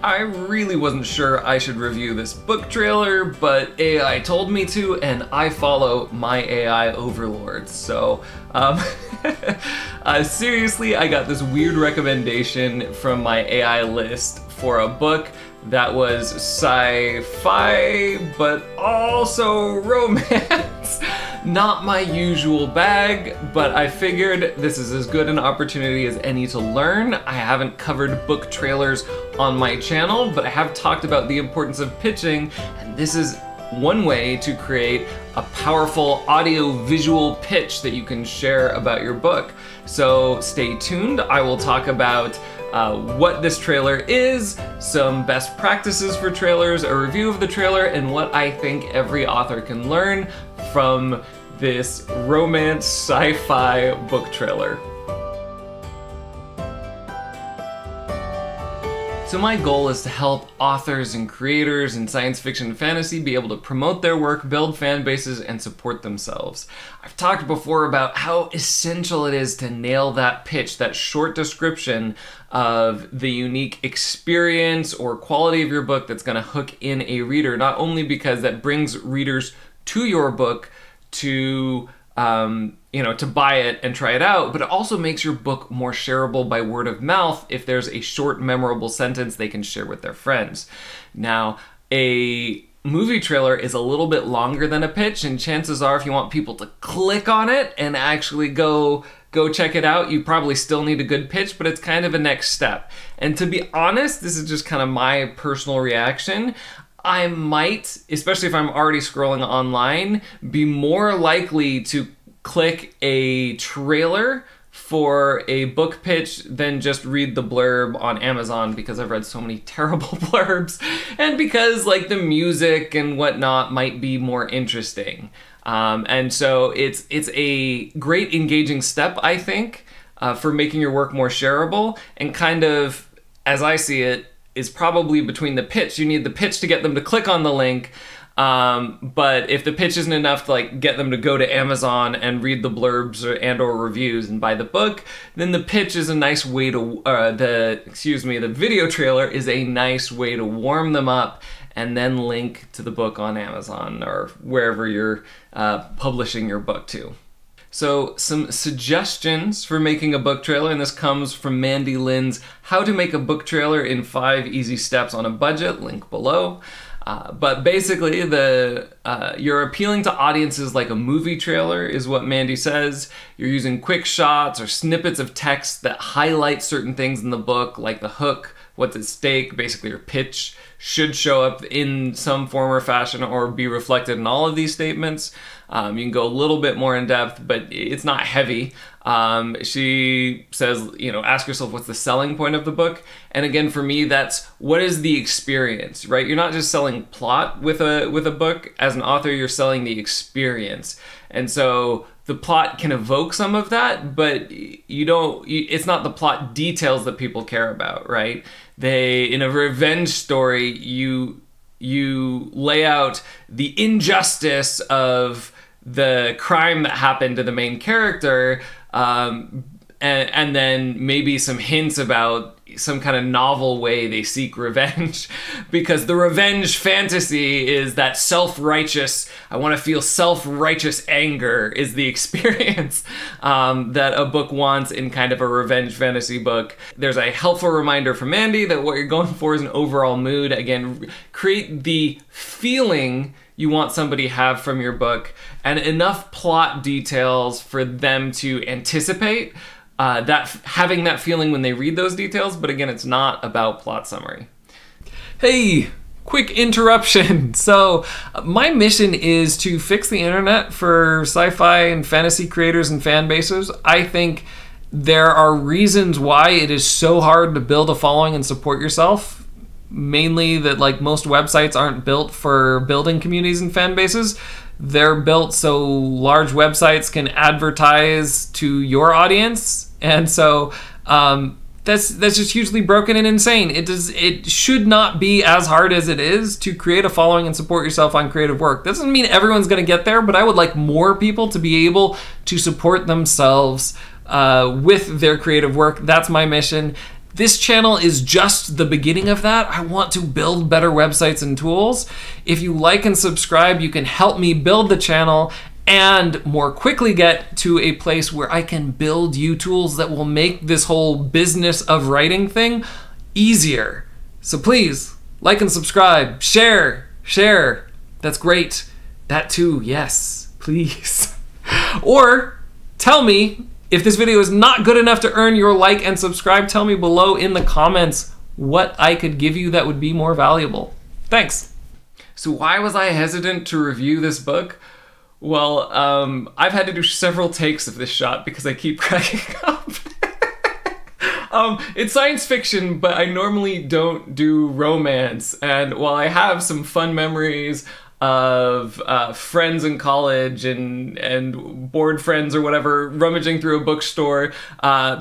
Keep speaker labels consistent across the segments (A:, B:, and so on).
A: I really wasn't sure I should review this book trailer, but AI told me to, and I follow my AI overlords. So, seriously, I got this weird recommendation from my AI list for a book that was sci-fi, but also romance. Not my usual bag, but I figured this is as good an opportunity as any to learn. I haven't covered book trailers on my channel, but I have talked about the importance of pitching, and this is one way to create a powerful audio-visual pitch that you can share about your book. So stay tuned. I will talk about what this trailer is, some best practices for trailers, a review of the trailer, and what I think every author can learn from this romance sci-fi book trailer. So my goal is to help authors and creators in science fiction and fantasy be able to promote their work, build fan bases, and support themselves. I've talked before about how essential it is to nail that pitch, that short description of the unique experience or quality of your book that's going to hook in a reader, not only because that brings readers to your book to to buy it and try it out, but it also makes your book more shareable by word of mouth if there's a short, memorable sentence they can share with their friends. Now, a movie trailer is a little bit longer than a pitch, and chances are if you want people to click on it and actually go check it out, you probably still need a good pitch, but it's kind of a next step. And to be honest, this is just kind of my personal reaction. I might, especially if I'm already scrolling online, be more likely to click a trailer for a book pitch than just read the blurb on Amazon, because I've read so many terrible blurbs, and because like the music and whatnot might be more interesting. And so it's a great engaging step, I think, for making your work more shareable, and kind of, as I see it, is probably between the pitch. You need the pitch to get them to click on the link, but if the pitch isn't enough to like get them to go to Amazon and read the blurbs or reviews and buy the book, then the pitch is a nice way to, the video trailer is a nice way to warm them up and then link to the book on Amazon or wherever you're publishing your book to. So some suggestions for making a book trailer, and this comes from Mandy Lynn's How to Make a Book Trailer in 5 Easy Steps on a Budget, link below. But basically, you're appealing to audiences like a movie trailer is what Mandy says. You're using quick shots or snippets of text that highlight certain things in the book, like the hook, what's at stake, basically your pitch should show up in some form or fashion or be reflected in all of these statements. You can go a little bit more in depth, but it's not heavy. She says, ask yourself what's the selling point of the book. And again, for me, that's what is the experience, right? You're not just selling plot with a book. As an author, you're selling the experience. And so the plot can evoke some of that, but it's not the plot details that people care about, right? In a revenge story, you lay out the injustice of the crime that happened to the main character, and then maybe some hints about some kind of novel way they seek revenge, because the revenge fantasy is that self-righteous, I want to feel self-righteous anger is the experience that a book wants in kind of a revenge fantasy book. There's a helpful reminder from Mandy that what you're going for is an overall mood. Again, create the feeling you want somebody to have from your book, and enough plot details for them to anticipate having that feeling when they read those details. But again, it's not about plot summary. Hey, quick interruption. So my mission is to fix the internet for sci-fi and fantasy creators and fan bases. I think there are reasons why it is so hard to build a following and support yourself. Mainly that like most websites aren't built for building communities and fan bases. They're built so large websites can advertise to your audience, and so that's just hugely broken and insane. It should not be as hard as it is to create a following and support yourself on creative work. That doesn't mean everyone's going to get there, but I would like more people to be able to support themselves with their creative work. That's my mission. This channel is just the beginning of that. I want to build better websites and tools. If you like and subscribe, you can help me build the channel and more quickly get to a place where I can build you tools that will make this whole business of writing thing easier. So please, like and subscribe, share. That's great. That too, yes, please. Or tell me, if this video is not good enough to earn your like and subscribe, tell me below in the comments what I could give you that would be more valuable. Thanks. So why was I hesitant to review this book? Well, I've had to do several takes of this shot because I keep cracking up. It's science fiction, but I normally don't do romance. And while I have some fun memories of friends in college and bored friends or whatever, rummaging through a bookstore,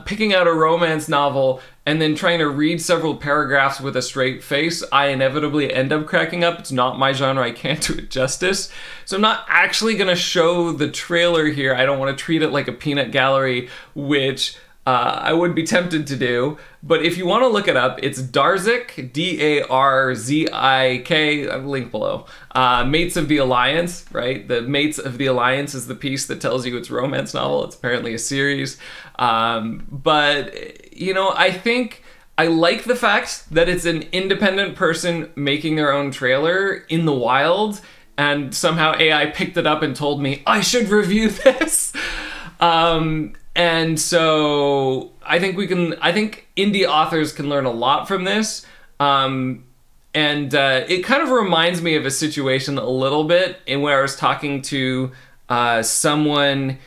A: picking out a romance novel, and then trying to read several paragraphs with a straight face, I inevitably end up cracking up. It's not my genre, I can't do it justice. So I'm not actually gonna show the trailer here. I don't wanna treat it like a peanut gallery, which I would be tempted to do, but if you want to look it up, it's Darzik, D-A-R-Z-I-K, link below. Mates of the Alliance, right? The Mates of the Alliance is the piece that tells you it's a romance novel. It's apparently a series. But, you know, I think I like the fact that it's an independent person making their own trailer in the wild, and somehow AI picked it up and told me I should review this. And so I think indie authors can learn a lot from this. It kind of reminds me of a situation a little bit in where I was talking to someone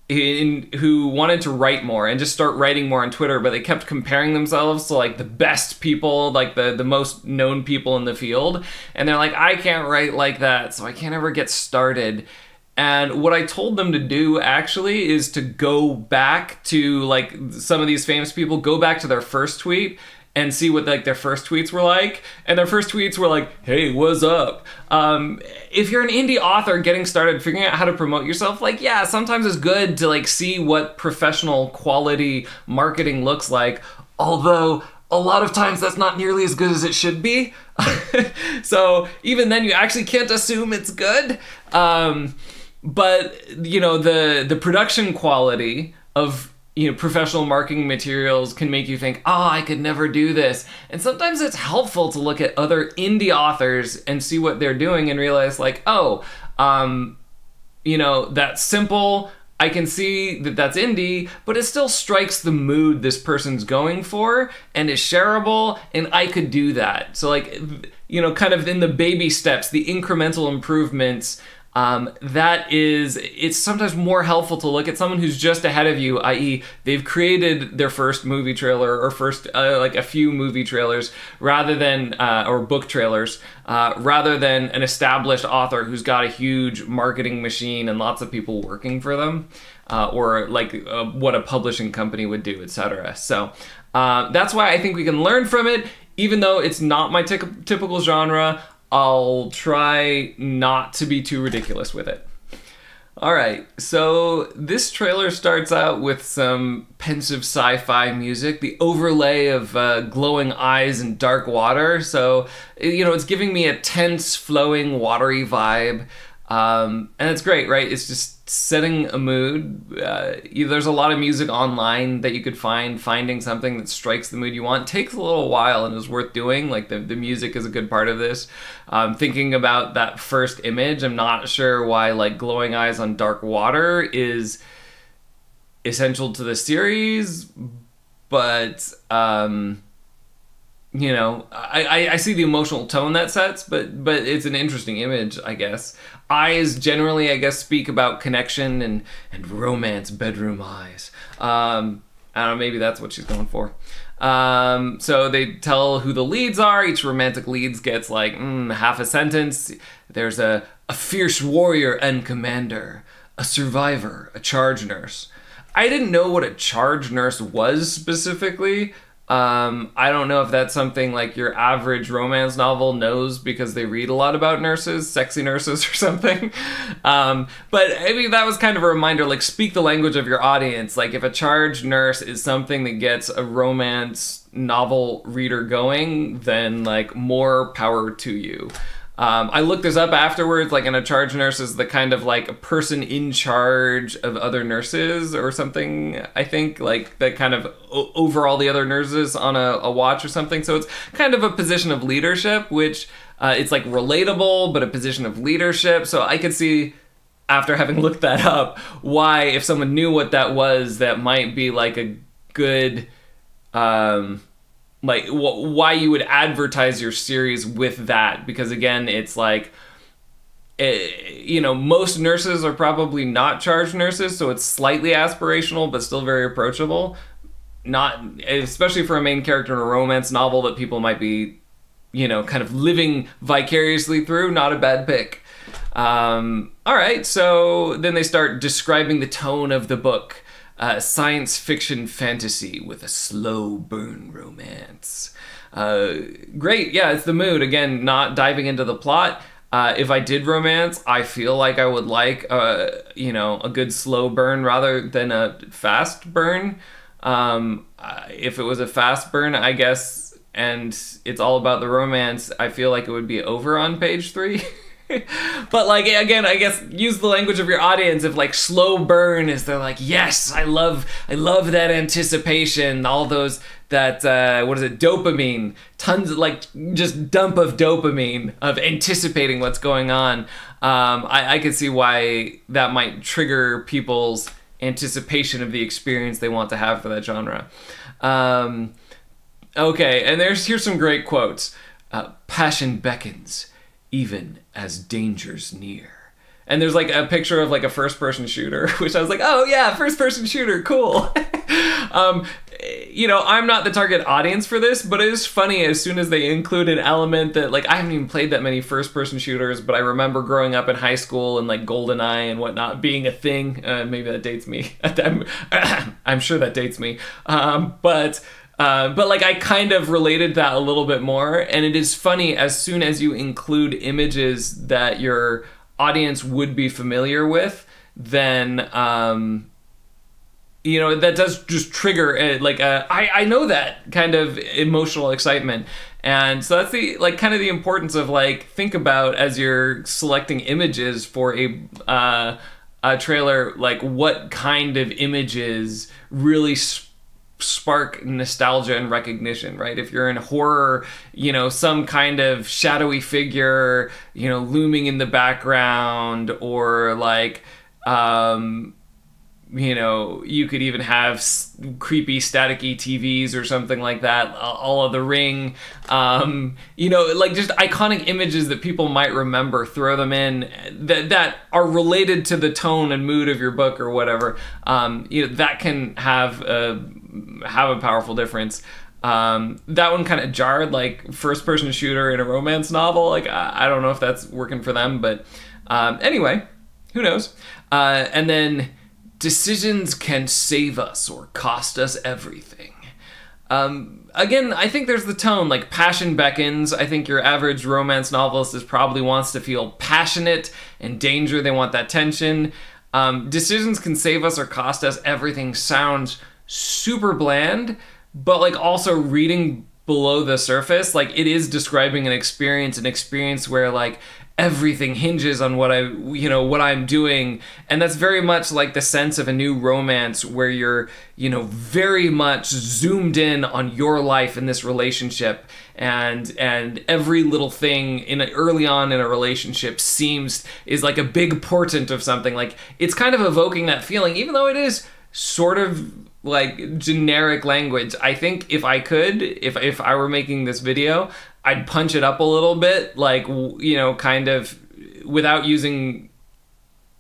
A: who wanted to write more and just start writing more on Twitter, but they kept comparing themselves to like the best people, like the most known people in the field. And they're like, I can't write like that, so I can't ever get started. And what I told them to do actually is to go back to like some of these famous people, go back to their first tweet and see what like their first tweets were like. And their first tweets were like, hey, what's up? If you're an indie author getting started, figuring out how to promote yourself, like, yeah, sometimes it's good to like see what professional quality marketing looks like. Although a lot of times that's not nearly as good as it should be. So even then you actually can't assume it's good. But, you know, the production quality of, you know, professional marketing materials can make you think, oh, I could never do this. And sometimes it's helpful to look at other indie authors and see what they're doing and realize like, oh, you know, that's simple. I can see that that's indie, but it still strikes the mood this person's going for and is shareable, and I could do that. So like, you know, kind of in the baby steps, the incremental improvements, it's sometimes more helpful to look at someone who's just ahead of you, i.e. they've created their first movie trailer or first like a few movie trailers rather than or book trailers rather than an established author who's got a huge marketing machine and lots of people working for them, or like what a publishing company would do, etc. So that's why I think we can learn from it. Even though it's not my typical genre, I'll try not to be too ridiculous with it. All right, so this trailer starts out with some pensive sci-fi music, the overlay of glowing eyes and dark water. So, you know, it's giving me a tense, flowing, watery vibe. And it's great, right? It's just setting a mood. There's a lot of music online that you could finding something that strikes the mood you want takes a little while and is worth doing. Like the music is a good part of this. Thinking about that first image, I'm not sure why like glowing eyes on dark water is essential to the series, but you know, I see the emotional tone that sets, but it's an interesting image, I guess. Eyes generally, I guess, speak about connection and romance, bedroom eyes. I don't know, maybe that's what she's going for. So they tell who the leads are. Each romantic leads gets like half a sentence. There's a fierce warrior and commander, a survivor, a charge nurse. I didn't know what a charge nurse was specifically. I don't know if that's something like your average romance novel knows because they read a lot about nurses, sexy nurses or something. But I mean, that was kind of a reminder, like, speak the language of your audience. Like, if a charge nurse is something that gets a romance novel reader going, then, like, more power to you. I looked this up afterwards, like, in a charge nurse is the kind of like a person in charge of other nurses or something, I think, like that kind of over all the other nurses on a watch or something. So it's kind of a position of leadership, which it's like relatable, but a position of leadership. So I could see, after having looked that up, why if someone knew what that was, that might be like a good... like why you would advertise your series with that, because again, it's like, you know, most nurses are probably not charge nurses, so it's slightly aspirational but still very approachable. Not especially for a main character in a romance novel that people might be, you know, kind of living vicariously through. Not a bad pick. All right, so then they start describing the tone of the book. Science fiction fantasy with a slow burn romance. Great, yeah, it's the mood. Again, not diving into the plot. If I did romance, I feel like I would like, you know, a good slow burn rather than a fast burn. If it was a fast burn, I guess, and it's all about the romance, I feel like it would be over on page 3. But like, again, I guess use the language of your audience. If like slow burn is, they're like, yes, I love that anticipation, all those, that what is it, dopamine, tons of like just dump of dopamine of anticipating what's going on. I could see why that might trigger people's anticipation of the experience they want to have for that genre. Okay, and here's some great quotes. Passion beckons even as danger's near. And there's like a picture of like a first-person shooter, which I was like, oh yeah, first-person shooter, cool. You know, I'm not the target audience for this, but it is funny as soon as they include an element that, like, I haven't even played that many first-person shooters, but I remember growing up in high school and like GoldenEye and whatnot being a thing. Maybe that dates me. I'm sure that dates me. But like I kind of related that a little bit more, and it is funny as soon as you include images that your audience would be familiar with, then you know, that does just trigger I know that kind of emotional excitement. And so that's the like kind of the importance of like, think about as you're selecting images for a trailer, like what kind of images really spark nostalgia and recognition, right? If you're in horror, you know, some kind of shadowy figure, you know, looming in the background, or like, you know, you could even have creepy staticky TVs or something like that, all of The Ring, you know, like just iconic images that people might remember, throw them in that are related to the tone and mood of your book or whatever. You know, that can have a powerful difference. That one kind of jarred, like first-person shooter in a romance novel. Like, I don't know if that's working for them, but anyway, who knows? And then, decisions can save us or cost us everything. Again, I think there's the tone, like passion beckons. I think your average romance novelist probably wants to feel passionate, and danger, they want that tension. Decisions can save us or cost us everything sounds super bland, but like also reading below the surface, like it is describing an experience where like everything hinges on what I'm doing. And that's very much like the sense of a new romance where you're, you know, very much zoomed in on your life in this relationship, and every little thing early on in a relationship is like a big portent of something. Like it's kind of evoking that feeling, even though it is sort of like generic language. I think if I were making this video, I'd punch it up a little bit, like, you know, kind of without using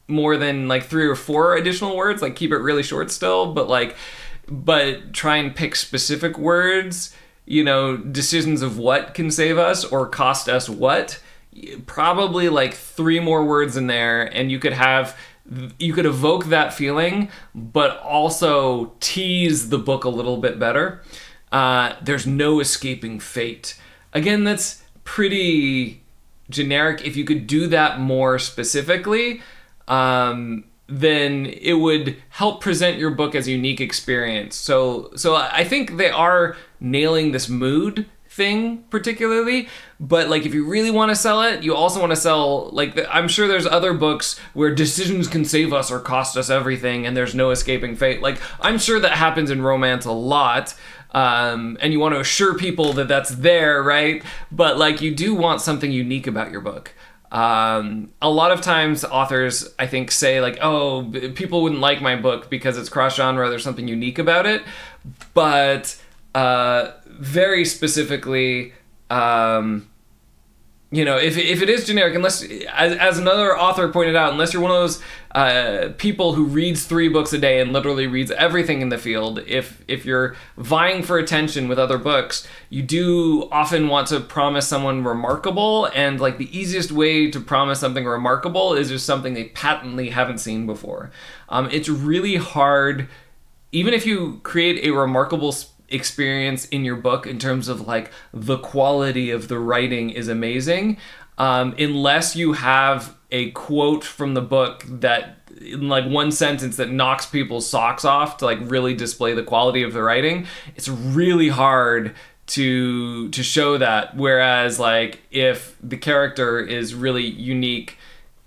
A: more than like 3 or 4 additional words, like keep it really short still, but try and pick specific words, you know, decisions of what can save us or cost us what, probably like 3 more words in there, and you could evoke that feeling, but also tease the book a little bit better. there's no escaping fate. Again, that's pretty generic. If you could do that more specifically, then it would help present your book as a unique experience. So I think they are nailing this mood thing particularly, but like if you really want to sell it, you also want to sell, like, I'm sure there's other books where decisions can save us or cost us everything and there's no escaping fate. Like, I'm sure that happens in romance a lot, and you want to assure people that that's there, right? But like, you do want something unique about your book. A lot of times authors, I think, say like, oh, people wouldn't like my book because it's cross-genre, there's something unique about it. But very specifically, you know, if it is generic, unless, as another author pointed out, unless you're one of those people who reads 3 books a day and literally reads everything in the field, if you're vying for attention with other books, you do often want to promise someone remarkable, and like the easiest way to promise something remarkable is just something they patently haven't seen before. It's really hard, even if you create a remarkable experience in your book in terms of like the quality of the writing is amazing, unless you have a quote from the book that, in like one sentence, that knocks people's socks off to like really display the quality of the writing, it's really hard to show that. Whereas like if the character is really unique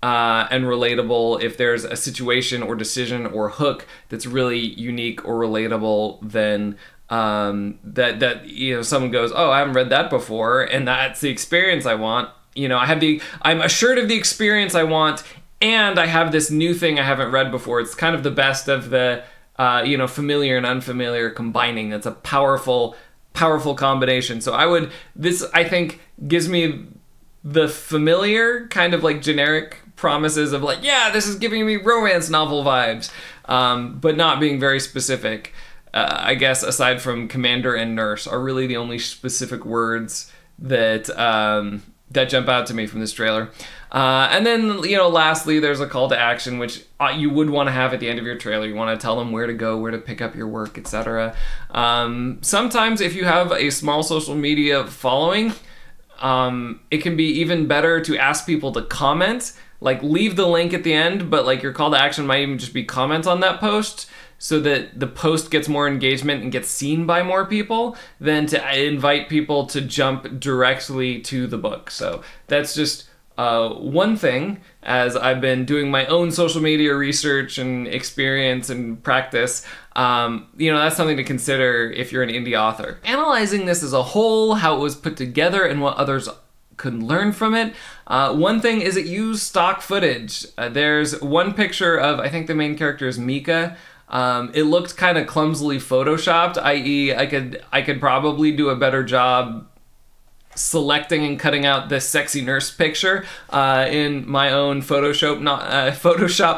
A: and relatable, if there's a situation or decision or hook that's really unique or relatable, then that you know, someone goes, oh, I haven't read that before, and that's the experience I want. You know, I'm assured of the experience I want, and I have this new thing I haven't read before. It's kind of the best of the you know, familiar and unfamiliar combining. That's a powerful combination. So this I think gives me the familiar kind of like generic promises of like, yeah, this is giving me romance novel vibes, but not being very specific. I guess aside from commander and nurse are really the only specific words that that jump out to me from this trailer. And then, you know, lastly, there's a call to action, which you would want to have at the end of your trailer. You want to tell them where to go, where to pick up your work, etc. Sometimes if you have a small social media following, it can be even better to ask people to comment. Like, leave the link at the end, but like your call to action might even just be comment on that post, so that the post gets more engagement and gets seen by more people, than to invite people to jump directly to the book. So that's just one thing, as I've been doing my own social media research and experience and practice. You know, that's something to consider if you're an indie author. Analyzing this as a whole, how it was put together and what others could learn from it. One thing is it used stock footage. There's one picture of, I think the main character is Mika. It looked kind of clumsily photoshopped, i.e. I could probably do a better job selecting and cutting out the sexy nurse picture in my own Photoshop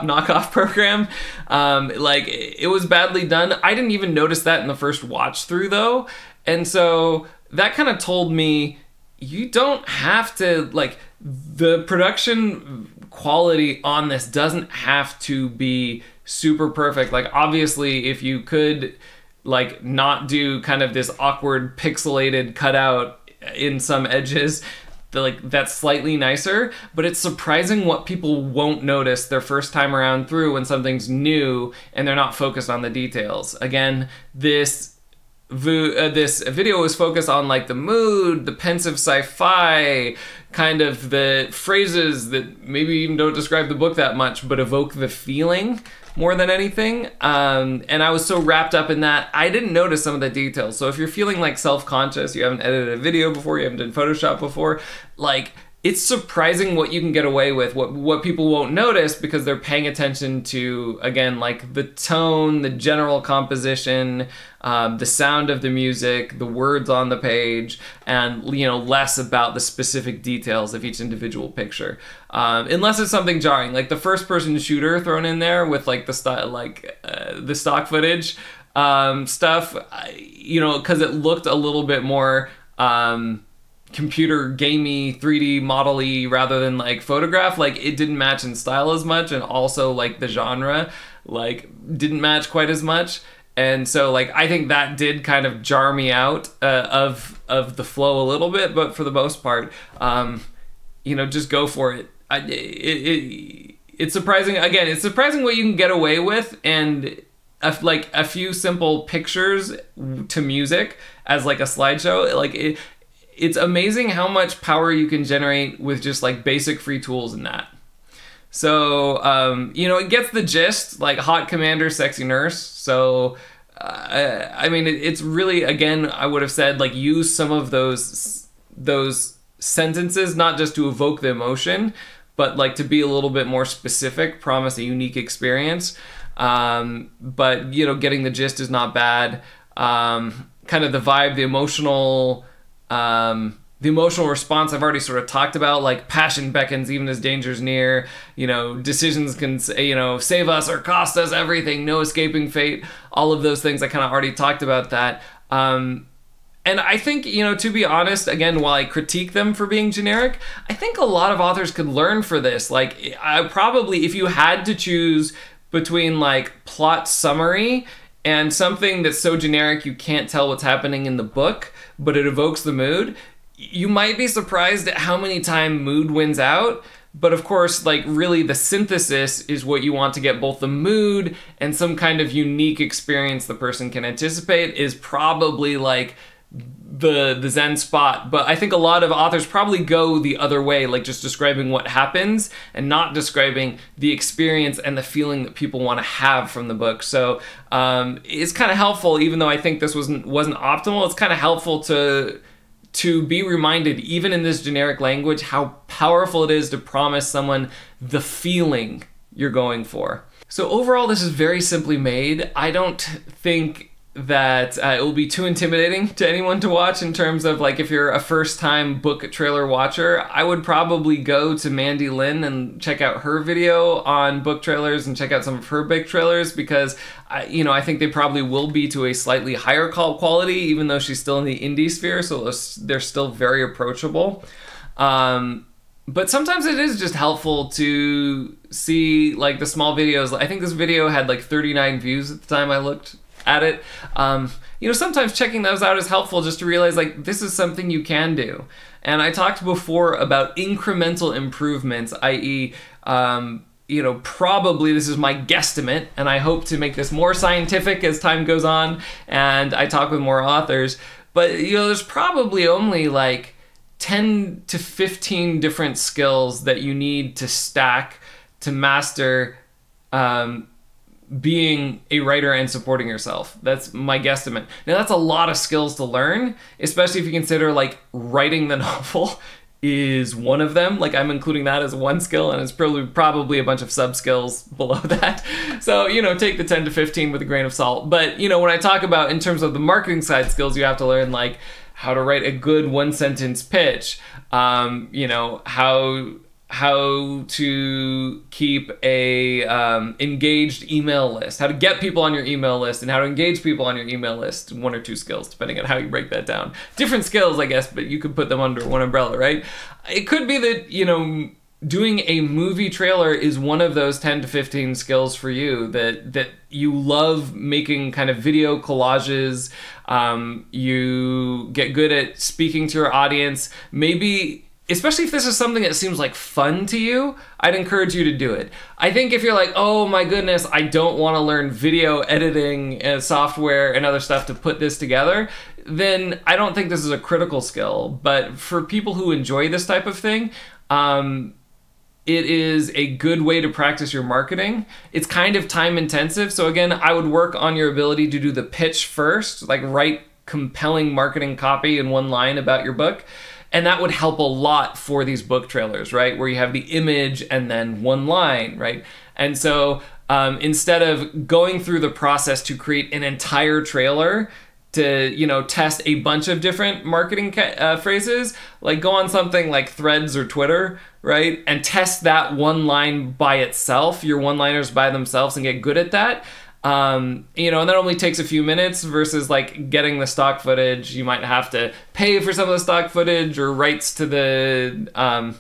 A: knockoff program. Like, it was badly done. I didn't even notice that in the first watch through though, and so that kind of told me you don't have to, like, the production quality on this doesn't have to be super perfect. Like, obviously, if you could, like, not do kind of this awkward pixelated cutout in some edges, that's slightly nicer, but it's surprising what people won't notice their first time around through when something's new and they're not focused on the details. Again, this video was focused on like the mood, the pensive sci-fi, kind of the phrases that maybe even don't describe the book that much, but evoke the feeling more than anything. And I was so wrapped up in that, I didn't notice some of the details. So if you're feeling like self-conscious, you haven't edited a video before, you haven't done Photoshop before, like, it's surprising what you can get away with, what people won't notice because they're paying attention to, again, like the tone, the general composition, the sound of the music, the words on the page, and, you know, less about the specific details of each individual picture. Unless it's something jarring, like the first-person shooter thrown in there with like the stock footage stuff, you know, because it looked a little bit more computer gamey, 3D model-y rather than like photograph. Like, it didn't match in style as much, and also like the genre like didn't match quite as much. And so like I think that did kind of jar me out of the flow a little bit, but for the most part, you know, just go for it. It's surprising. Again, it's surprising what you can get away with, and like a few simple pictures to music as like a slideshow. Like it's amazing how much power you can generate with just like basic free tools in that. So, you know, it gets the gist, like hot commander, sexy nurse. So, I mean, it's really, again, I would have said like use some of those sentences, not just to evoke the emotion, but like to be a little bit more specific, promise a unique experience. But, you know, getting the gist is not bad. Kind of the vibe, the emotional response I've already sort of talked about, like passion beckons even as danger's near, you know, decisions can, you know, save us or cost us everything, no escaping fate, all of those things. I kind of already talked about that. And I think, you know, to be honest, again, while I critique them for being generic, I think a lot of authors could learn for this. Like, I probably, if you had to choose between like plot summary and something that's so generic you can't tell what's happening in the book, but it evokes the mood, you might be surprised at how many times mood wins out. But of course, like really the synthesis is what you want to get both the mood and some kind of unique experience the person can anticipate is probably like the Zen spot. But I think a lot of authors probably go the other way, like just describing what happens and not describing the experience and the feeling that people want to have from the book. So it's kind of helpful, even though I think this wasn't optimal, it's kind of helpful to be reminded, even in this generic language, how powerful it is to promise someone the feeling you're going for. So overall, this is very simply made. I don't think that it will be too intimidating to anyone to watch in terms of like if you're a first-time book trailer watcher. I would probably go to Mandy Lin and check out her video on book trailers and check out some of her big trailers because you know, I think they probably will be to a slightly higher quality, even though she's still in the indie sphere, so they're still very approachable. But sometimes it is just helpful to see like the small videos. I think this video had like 39 views at the time I looked at it. You know, sometimes checking those out is helpful just to realize like this is something you can do. And I talked before about incremental improvements, i.e., you know, probably this is my guesstimate, and I hope to make this more scientific as time goes on and I talk with more authors. But, you know, there's probably only like 10 to 15 different skills that you need to stack to master being a writer and supporting yourself. That's my guesstimate. Now, that's a lot of skills to learn, especially if you consider like writing the novel is one of them. Like I'm including that as one skill, and it's probably a bunch of sub skills below that. So, you know, take the 10 to 15 with a grain of salt. But, you know, when I talk about in terms of the marketing side skills, you have to learn like how to write a good one-sentence pitch, you know, how to keep a engaged email list, how to get people on your email list, and how to engage people on your email list. 1 or 2 skills, depending on how you break that down. Different skills, I guess, but you could put them under one umbrella, right? It could be that, you know, doing a movie trailer is one of those 10 to 15 skills for you, that you love making kind of video collages, you get good at speaking to your audience. Maybe, especially if this is something that seems like fun to you, I'd encourage you to do it. I think if you're like, oh my goodness, I don't want to learn video editing and software and other stuff to put this together, then I don't think this is a critical skill. But for people who enjoy this type of thing, it is a good way to practice your marketing. It's kind of time intensive. So again, I would work on your ability to do the pitch first, like write compelling marketing copy in one line about your book. And that would help a lot for these book trailers, right? Where you have the image and then one line, right? And so instead of going through the process to create an entire trailer to, you know, test a bunch of different marketing phrases, like go on something like Threads or Twitter, right? And test that one line by itself, your one-liners by themselves, and get good at that. You know, and that only takes a few minutes versus like getting the stock footage. You might have to pay for some of the stock footage or rights to the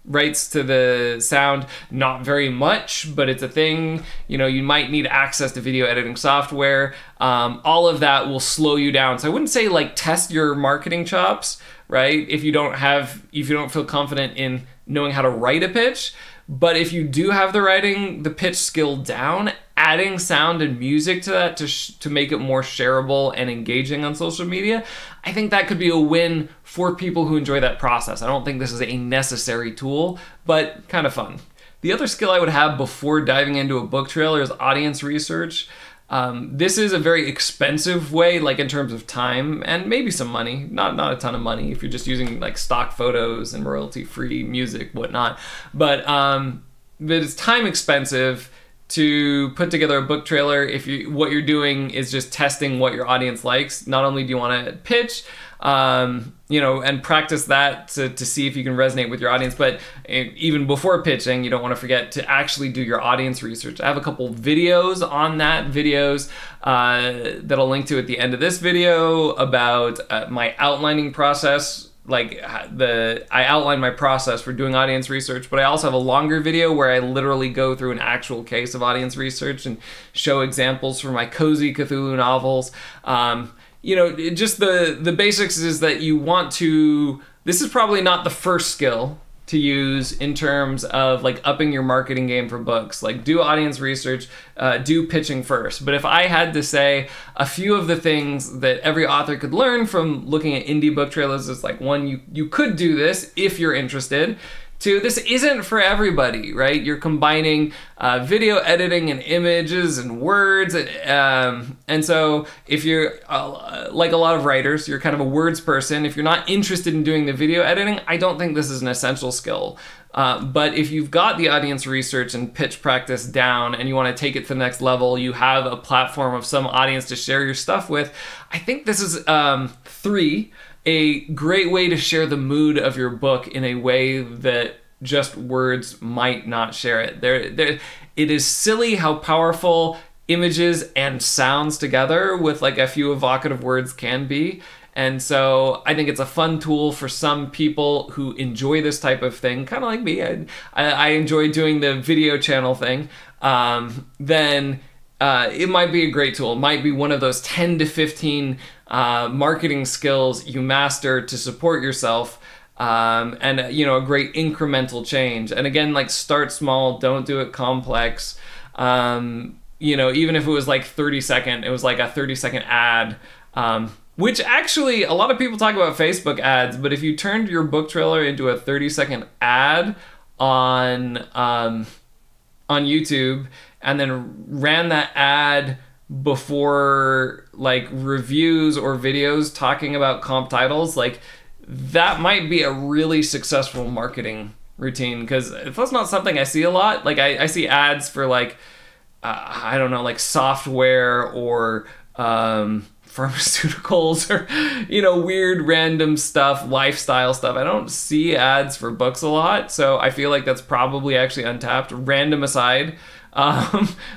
A: rights to the sound, not very much, but it's a thing. You know, you might need access to video editing software. All of that will slow you down. So I wouldn't say like test your marketing chops, right? If you don't feel confident in knowing how to write a pitch. But if you do have the pitch skill down, adding sound and music to that to make it more shareable and engaging on social media, I think that could be a win for people who enjoy that process. I don't think this is a necessary tool, but kind of fun. The other skill I would have before diving into a book trailer is audience research. This is a very expensive way, like in terms of time and maybe some money, not a ton of money if you're just using like stock photos and royalty-free music, whatnot. But it's time expensive to put together a book trailer if what you're doing is just testing what your audience likes. Not only do you want to pitch, you know, and practice that to see if you can resonate with your audience, but even before pitching, you don't want to forget to actually do your audience research. I have a couple videos on that, that I'll link to at the end of this video about my outlining process. Like I outline my process for doing audience research, but I also have a longer video where I literally go through an actual case of audience research and show examples from my Cozy Cthulhu novels. You know, just the basics is that you want to, this is probably not the first skill to use in terms of like upping your marketing game for books. Like do audience research, do pitching first. But if I had to say a few of the things that every author could learn from looking at indie book trailers is like, one, you could do this if you're interested. Two, this isn't for everybody, right? You're combining video editing and images and words. And so if you're, like a lot of writers, you're kind of a words person. If you're not interested in doing the video editing, I don't think this is an essential skill. But if you've got the audience research and pitch practice down and you want to take it to the next level, you have a platform of some audience to share your stuff with, I think this is, three, a great way to share the mood of your book in a way that just words might not share it. It is silly how powerful images and sounds together with like a few evocative words can be. And so I think it's a fun tool for some people who enjoy this type of thing, kind of like me. I enjoy doing the video channel thing. Then it might be a great tool. It might be one of those 10 to 15 marketing skills you master to support yourself, and you know, a great incremental change. And again, like start small, don't do it complex. You know, even if it was like 30-second, it was like a 30-second ad, which actually a lot of people talk about Facebook ads, but if you turned your book trailer into a 30-second ad on YouTube and then ran that ad before like reviews or videos talking about comp titles, like that might be a really successful marketing routine, because that's not something I see a lot. Like I see ads for like, I don't know, like software or pharmaceuticals or, you know, weird random stuff, lifestyle stuff. I don't see ads for books a lot, so I feel like that's probably actually untapped. Random aside,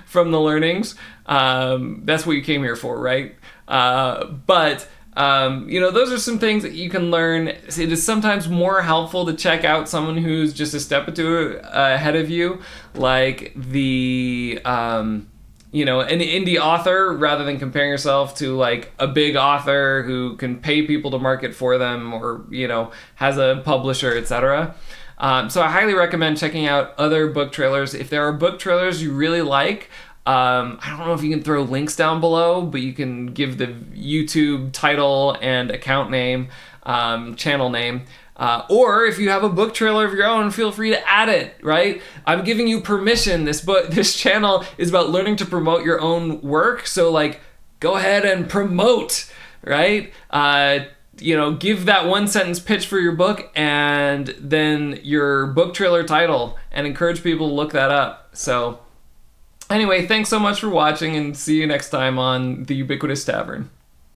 A: from the learnings. That's what you came here for, right? But you know, those are some things that you can learn. It is sometimes more helpful to check out someone who's just a step or two ahead of you, like the, you know, an indie author, rather than comparing yourself to like a big author who can pay people to market for them, or, you know, has a publisher, etc. So I highly recommend checking out other book trailers. If there are book trailers you really like, I don't know if you can throw links down below, but you can give the YouTube title and account name, channel name. Or if you have a book trailer of your own, feel free to add it, right? I'm giving you permission. This channel is about learning to promote your own work. So like, go ahead and promote, right? You know, give that one sentence pitch for your book and then your book trailer title, and encourage people to look that up. So anyway, thanks so much for watching, and see you next time on The Ubiquitous Tavern.